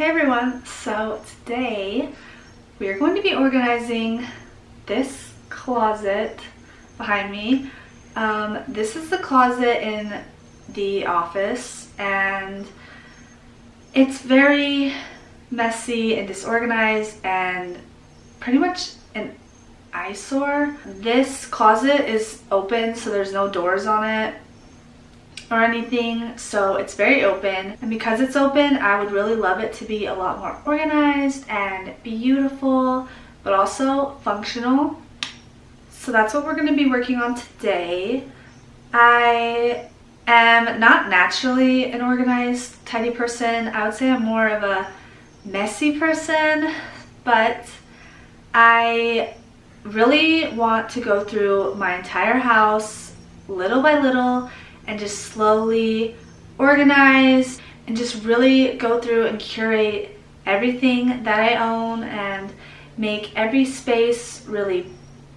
Hey everyone, so today we are going to be organizing this closet behind me. This is the closet in the office and it's very messy and disorganized and pretty much an eyesore. This closet is open, so there's no doors on it or anything, so it's very open, and because it's open I would really love it to be a lot more organized and beautiful but also functional. So that's what we're going to be working on today. I am not naturally an organized, tidy person. I would say I'm more of a messy person, but I really want to go through my entire house little by little and just slowly organize and just really go through and curate everything that I own and make every space really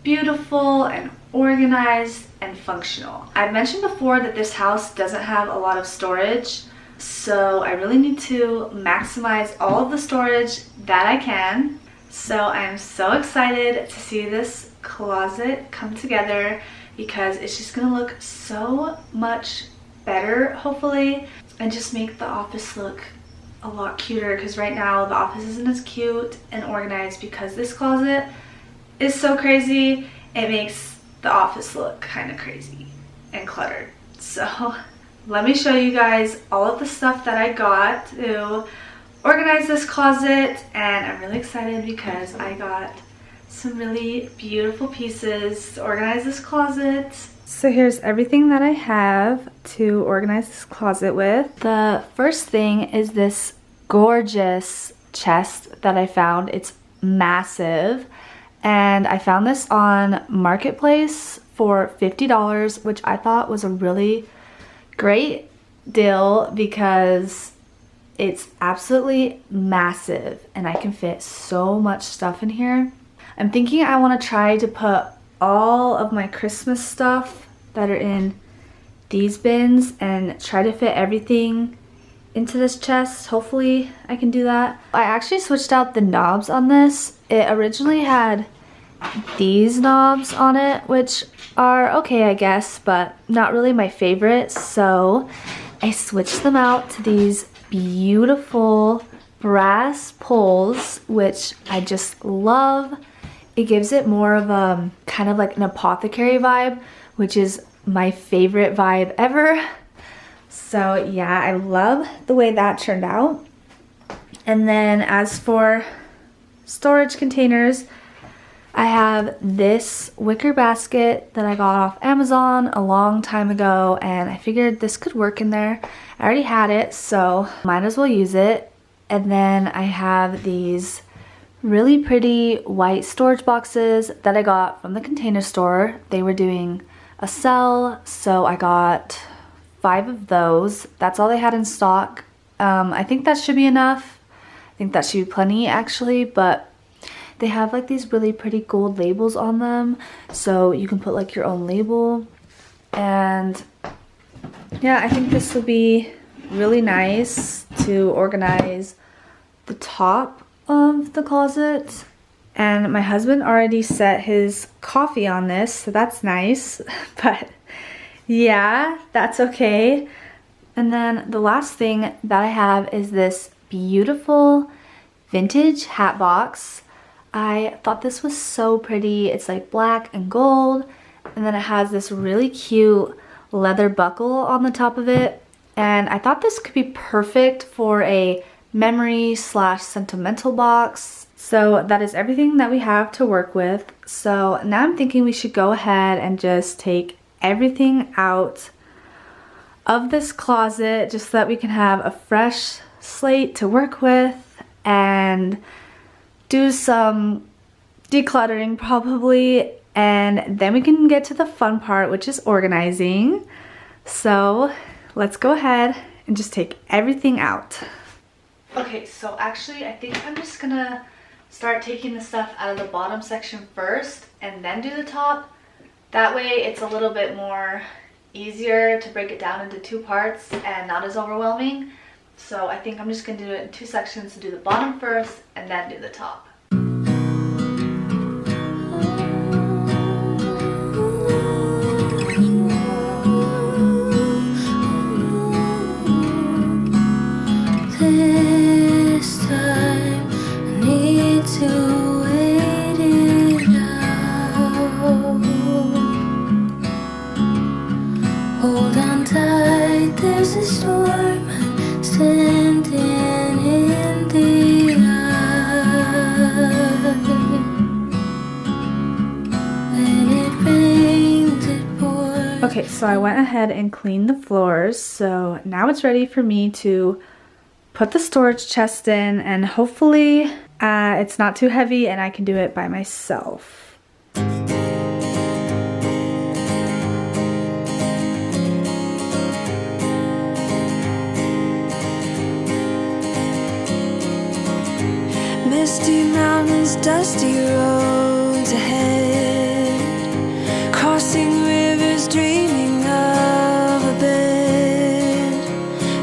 beautiful and organized and functional. I've mentioned before that this house doesn't have a lot of storage, so I really need to maximize all of the storage that I can. So I'm so excited to see this closet come together because it's just gonna look so much better, hopefully, and just make the office look a lot cuter, because right now the office isn't as cute and organized because this closet is so crazy. It makes the office look kind of crazy and cluttered. So let me show you guys all of the stuff that I got to organize this closet, and I'm really excited because I got some really beautiful pieces to organize this closet. So here's everything that I have to organize this closet with. The first thing is this gorgeous chest that I found. It's massive, and I found this on Marketplace for $50, which I thought was a really great deal because it's absolutely massive and I can fit so much stuff in here. I'm thinking I want to try to put all of my Christmas stuff that are in these bins and try to fit everything into this chest. Hopefully I can do that. I actually switched out the knobs on this. It originally had these knobs on it, which are okay I guess, but not really my favorite, so I switched them out to these beautiful brass pulls, which I just love. It gives it more of a kind of like an apothecary vibe, which is my favorite vibe ever. So yeah, I love the way that turned out. And then as for storage containers, I have this wicker basket that I got off Amazon a long time ago, and I figured this could work in there. I already had it, so might as well use it. And then I have these really pretty white storage boxes that I got from the Container Store. They were doing a sale, so I got 5 of those. That's all they had in stock. I think that should be enough. I think that should be plenty actually, but they have like these really pretty gold labels on them, so you can put like your own label. And yeah, I think this will be really nice to organize the top of the closet. And my husband already set his coffee on this, so that's nice. But yeah, that's okay. And then the last thing that I have is this beautiful vintage hat box. I thought this was so pretty. It's like black and gold, and then it has this really cute leather buckle on the top of it. And I thought this could be perfect for a memory / sentimental box. So that is everything that we have to work with. So now I'm thinking we should go ahead and just take everything out of this closet just so that we can have a fresh slate to work with and do some decluttering probably, and then we can get to the fun part, which is organizing. So let's go ahead and just take everything out. Okay, so actually I think I'm just gonna start taking the stuff out of the bottom section first and then do the top. That way it's a little bit more easier to break it down into 2 parts and not as overwhelming. So I think I'm just going to do it in 2 sections, do the bottom first and then do the top. This time I need to wait it out. Hold on tight, there's a storm standing in the eye. When it rains, it pours. Okay, so I went ahead and cleaned the floors, so now it's ready for me to put the storage chest in, and hopefully it's not too heavy and I can do it by myself. Misty mountains, dusty roads ahead, crossing rivers, dreaming of a bed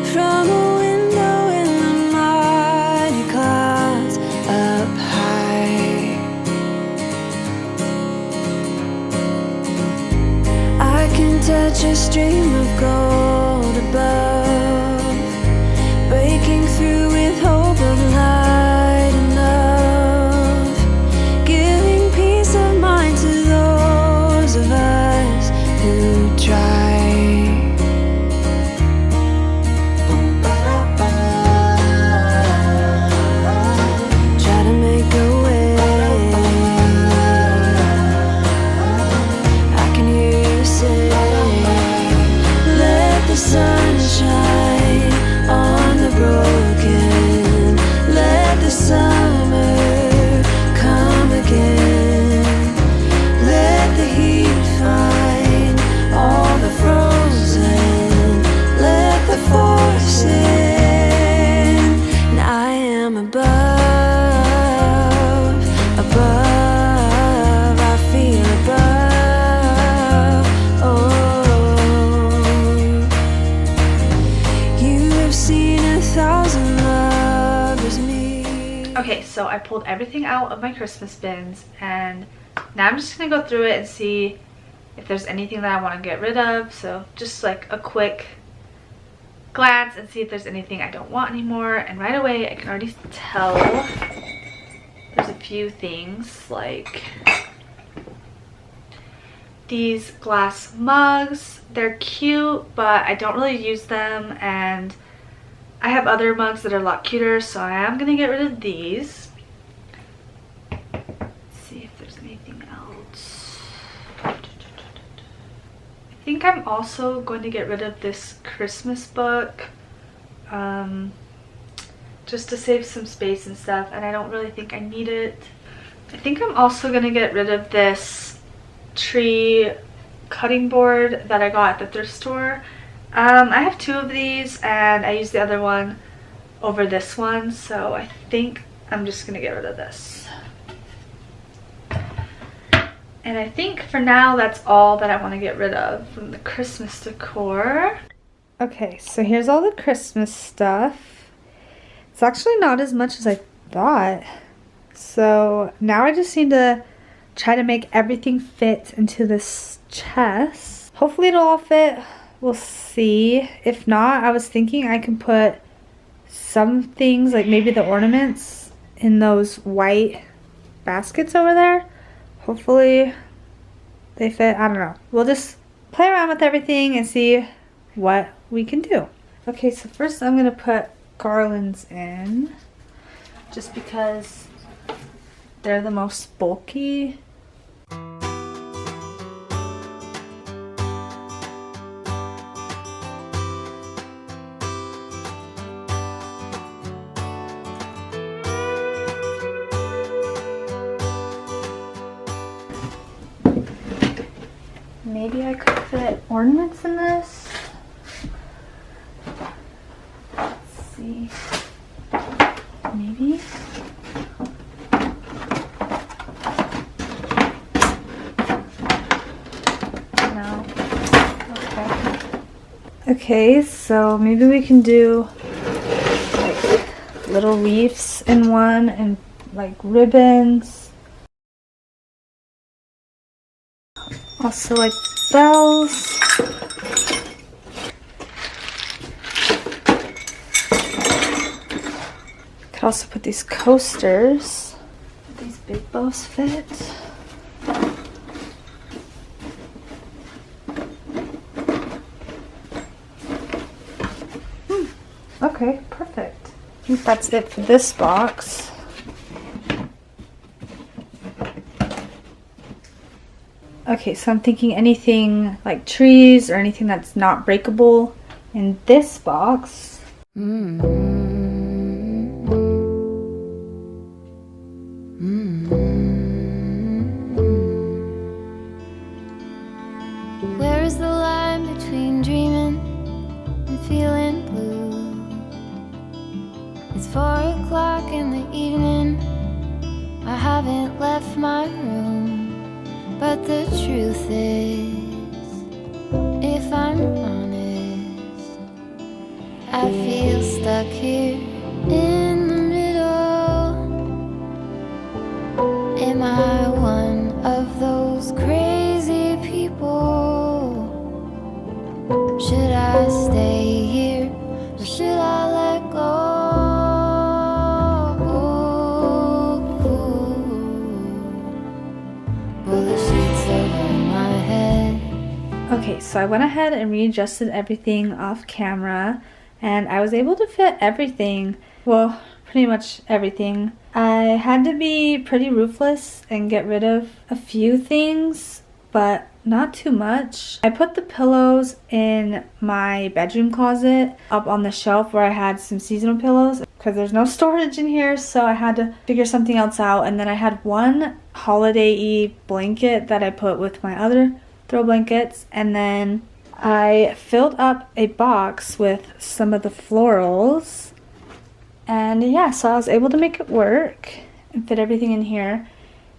from a window in the mighty clouds up high. I can touch a stream of gold above, breaking through with hope of light. Okay, so I pulled everything out of my Christmas bins, and now I'm just gonna go through it and see if there's anything that I want to get rid of. So just like a quick glance and see if there's anything I don't want anymore. And right away I can already tell there's a few things, like these glass mugs. They're cute, but I don't really use them, and I have other mugs that are a lot cuter, so I am gonna get rid of these. Let's see if there's anything else. I think I'm also going to get rid of this Christmas book, just to save some space and stuff, and I don't really think I need it. I think I'm also gonna get rid of this tree cutting board that I got at the thrift store. I have 2 of these, and I use the other one over this one, so I think I'm just gonna get rid of this. And I think for now that's all that I want to get rid of from the Christmas decor. Okay, so here's all the Christmas stuff. It's actually not as much as I thought. So now I just need to try to make everything fit into this chest. Hopefully it'll all fit. We'll see. If not, I was thinking I can put some things, like maybe the ornaments, in those white baskets over there. Hopefully they fit. I don't know. We'll just play around with everything and see what we can do. Okay, so first I'm gonna put garlands in, just because they're the most bulky. Maybe I could fit ornaments in this. Let's see. Maybe. No. Okay. Okay, so maybe we can do little wreaths in one and like ribbons. Also like bells. Could also put these coasters. These big bows fit. Okay, perfect. I think that's it for this box. Okay, so I'm thinking anything like trees or anything that's not breakable in this box. Where is the line between dreaming and feeling blue? It's 4 o'clock in the evening. I haven't left my room, but the truth is, if I'm honest, I feel stuck here in the middle. Am I one of those crazy people? Should I stay here or should I let go? Will the sheets over my head? Okay, so I went ahead and readjusted everything off camera, and I was able to fit everything, well, pretty much everything. I had to be pretty ruthless and get rid of a few things, but not too much. I put the pillows in my bedroom closet up on the shelf where I had some seasonal pillows because there's no storage in here, so I had to figure something else out. And then I had one holiday-y blanket that I put with my other throw blankets, and then I filled up a box with some of the florals. And yeah, so I was able to make it work and fit everything in here.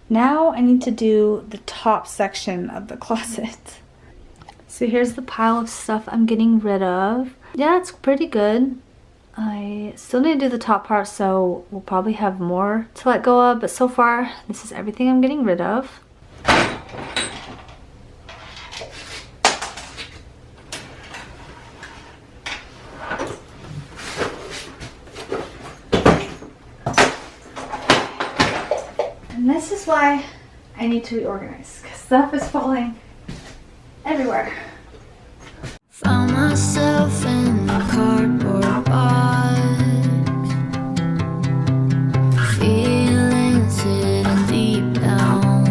Now I need to do the top section of the closet. So here's the pile of stuff I'm getting rid of. Yeah, it's pretty good. I still need to do the top part, so we'll probably have more to let go of, but so far this is everything I'm getting rid of. And this is why I need to reorganize, because stuff is falling everywhere. Found myself in a cardboard box, feelings hidden deep down.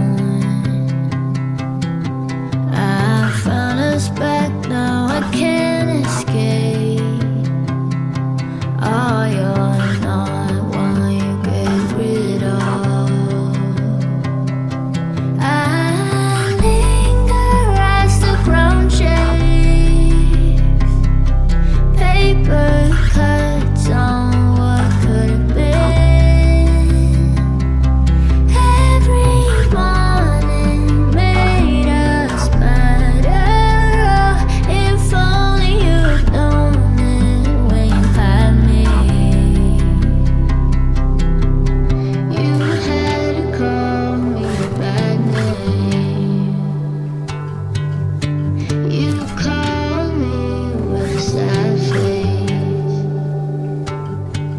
I found a speck, now I can't escape. Oh, you're not one you get rid of. I linger as the ground shakes. Paper cuts on what could have been. Every morning made us better. Oh, if only you'd known it when you had me. You had to call me a bad name. You called me with a sad face.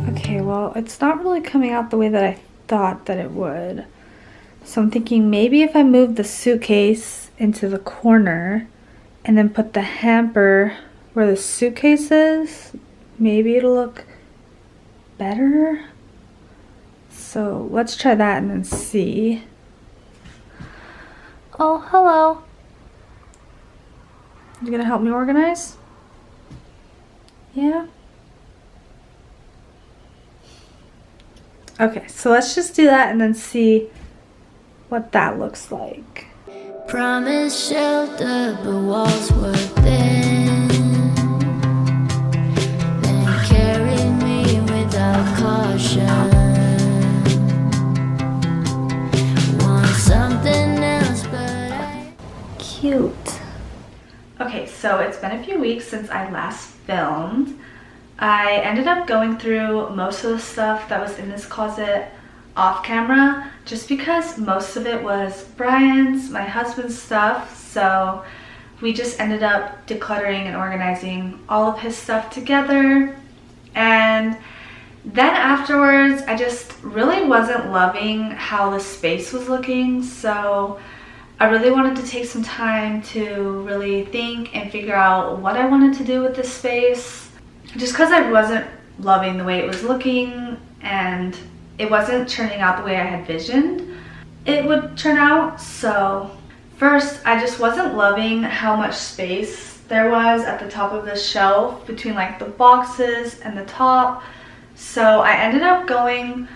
Okay, well, it's not really coming out the way that I thought that it would. So I'm thinking maybe if I move the suitcase into the corner and then put the hamper where the suitcase is, maybe it'll look better. So let's try that and then see. Oh, hello. You gonna help me organize? Yeah? Okay, so let's just do that and then see what that looks like. Promised shelter, but walls were thin. Then carried me without caution. Want something else, but I... Cute. Okay, so it's been a few weeks since I last filmed. I ended up going through most of the stuff that was in this closet off camera just because most of it was Brian's, my husband's stuff. So we just ended up decluttering and organizing all of his stuff together. And then afterwards, I just really wasn't loving how the space was looking. So I really wanted to take some time to really think and figure out what I wanted to do with this space. Just because I wasn't loving the way it was looking and it wasn't turning out the way I had visioned it would turn out. So first, I just wasn't loving how much space there was at the top of the shelf between like the boxes and the top. So I ended up going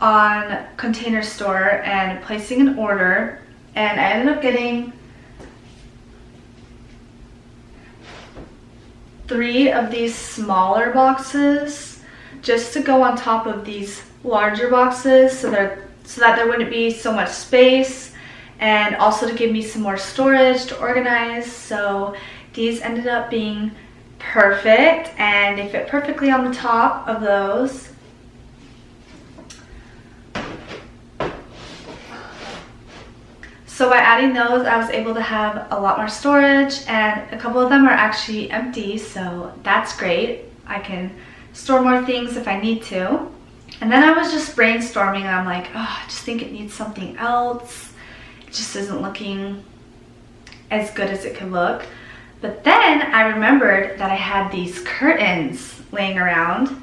on Container Store and placing an order, and I ended up getting 3 of these smaller boxes just to go on top of these larger boxes so that there wouldn't be so much space, and also to give me some more storage to organize. So these ended up being perfect and they fit perfectly on the top of those. So by adding those, I was able to have a lot more storage, and a couple of them are actually empty, so that's great. I can store more things if I need to. And then I was just brainstorming and I'm like, oh, I just think it needs something else. It just isn't looking as good as it could look. But then I remembered that I had these curtains laying around,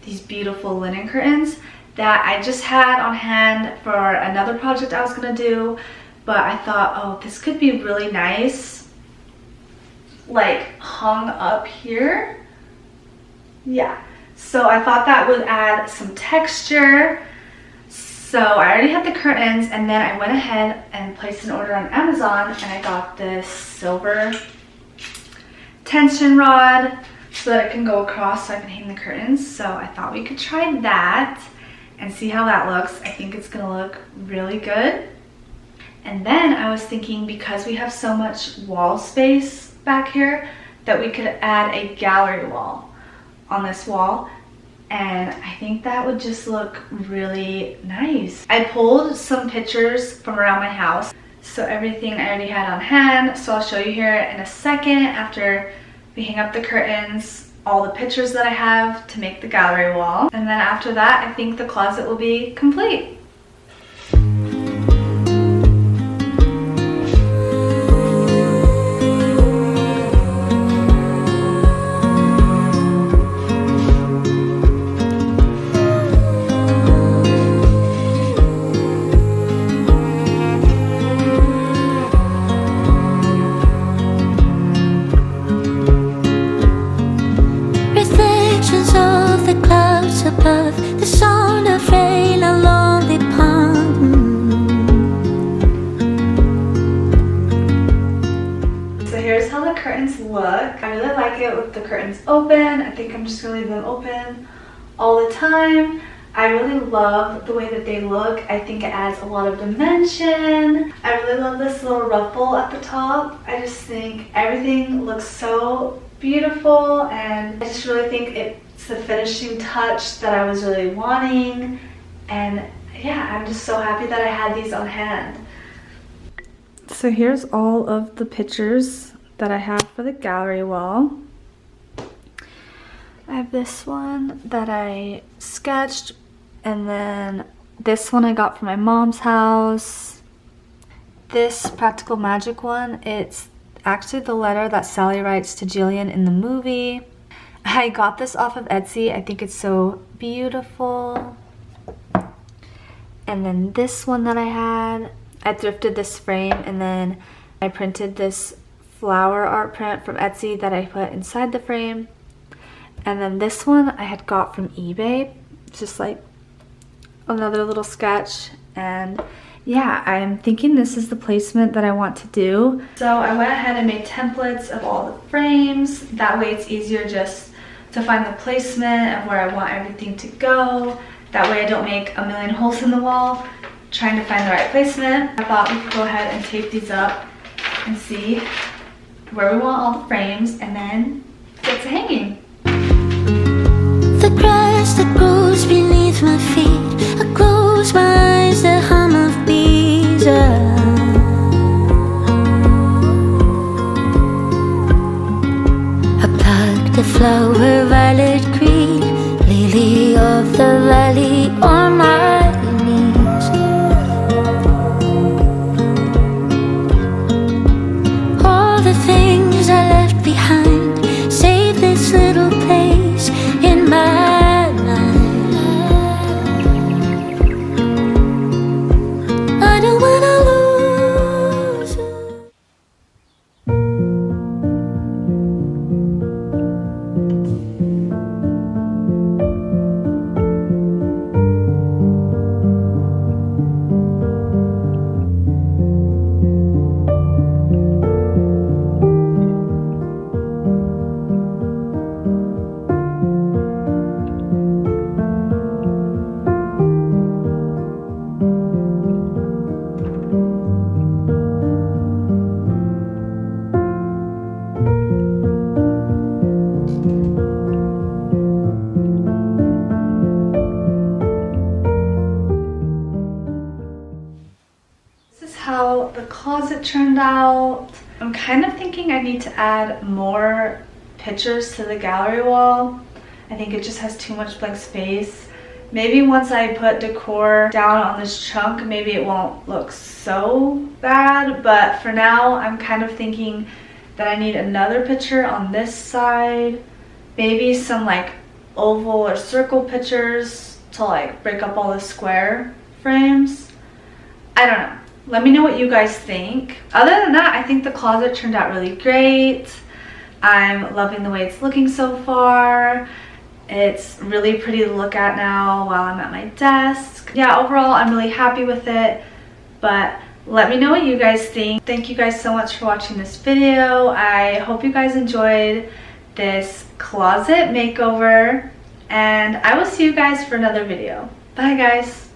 these beautiful linen curtains that I just had on hand for another project I was gonna do. But I thought, oh, this could be really nice, like hung up here. Yeah, so I thought that would add some texture. So I already had the curtains, and then I went ahead and placed an order on Amazon, and I got this silver tension rod so that it can go across so I can hang the curtains. So I thought we could try that and see how that looks. I think it's gonna look really good. And then I was thinking, because we have so much wall space back here, that we could add a gallery wall on this wall. And I think that would just look really nice. I pulled some pictures from around my house. So everything I already had on hand. So I'll show you here in a second after we hang up the curtains, all the pictures that I have to make the gallery wall. And then after that, I think the closet will be complete. The sound of rain along the pond. So here's how the curtains look. I really like it with the curtains open. I think I'm just gonna leave them open all the time. I really love the way that they look. I think it adds a lot of dimension. I really love this little ruffle at the top. I just think everything looks so beautiful, and I just really think it's the finishing touch that I was really wanting. And yeah, I'm just so happy that I had these on hand. So here's all of the pictures that I have for the gallery wall. I have this one that I sketched, and then this one I got from my mom's house. This Practical Magic one, it's actually the letter that Sally writes to Jillian in the movie. I got this off of Etsy. I think it's so beautiful. And then this one that I had, I thrifted this frame, and then I printed this flower art print from Etsy that I put inside the frame. And then this one I had got from eBay. It's just like another little sketch. And yeah, I'm thinking this is the placement that I want to do. So I went ahead and made templates of all the frames. That way it's easier just to find the placement of where I want everything to go. That way I don't make a million holes in the wall trying to find the right placement. I thought we could go ahead and tape these up and see where we want all the frames, and then get to hanging. that grows beneath my feet. I close my eyes, the hum of bees. I plucked a flower, violet green, lily of the valley on my knees. All the things I left behind, save this little place in my mind. I don't wanna lose you. This is how the closet turned out. I'm kind of thinking I need to add more pictures to the gallery wall. I think it just has too much blank space. Maybe once I put decor down on this chunk, maybe it won't look so bad, but for now I'm kind of thinking that I need another picture on this side, maybe some like oval or circle pictures to like break up all the square frames. I don't know. Let me know what you guys think. Other than that, I think the closet turned out really great. I'm loving the way it's looking so far. It's really pretty to look at now while I'm at my desk. Yeah, overall, I'm really happy with it, but let me know what you guys think. Thank you guys so much for watching this video. I hope you guys enjoyed this closet makeover, and I will see you guys for another video. Bye, guys.